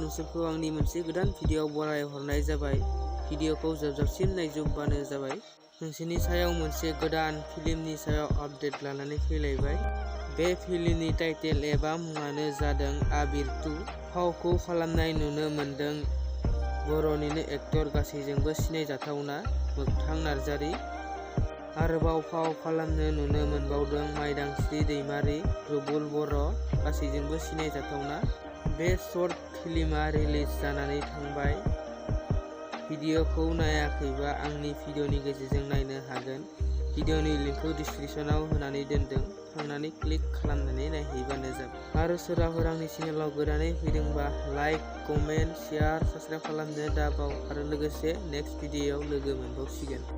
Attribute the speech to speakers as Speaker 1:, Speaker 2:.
Speaker 1: नोंसोरखौ आंनि मोनसे गोदान भिडिअ बराय हरनाय जाबाय। भिडिअखौ जोबजासिम नायजोबबानो जाबाय। नोंसोरनि सायाव मोनसे गोदान फिल्मनि सायाव आपडेट लानानै फैलायबाय। बे फिल्मनि टाइटेल एबा मुङानो जादों ABIR 2। फावखौ खालामनाय नुनो मोनदों बर'निनो एक्टर गासैजोंबो सिनायजाथावना मोगथां नार्जारि। आरोबाव फाव खालामनो नुनो मोनबावदों माइदांस्रि दैमारि, रुबुल बर' गासैजोंबो सिनायजाथावना। बे सर्ट फिल्मआ रिलिज जानानै थांबाय। भिडिअखौ नायाखैबा आंनि भिडिअनि गेजेरजों नायनो हागोन। भिडिअनि लिंकखौ डिसक्रिपसनाव होनानै दोनदों, थांनानै क्लिक खालामनानै नायहैबानो जाबाय। आरो सोरबाफोर आंनि चेनेलाव गोदानै फैदोंबा लाइक, कमेन्ट, शेयार, साबस्क्राइब खालामनो दाबाव आरो लोगोसे नेक्स्ट भिडिअआव लोगो मोनबावसिगोन।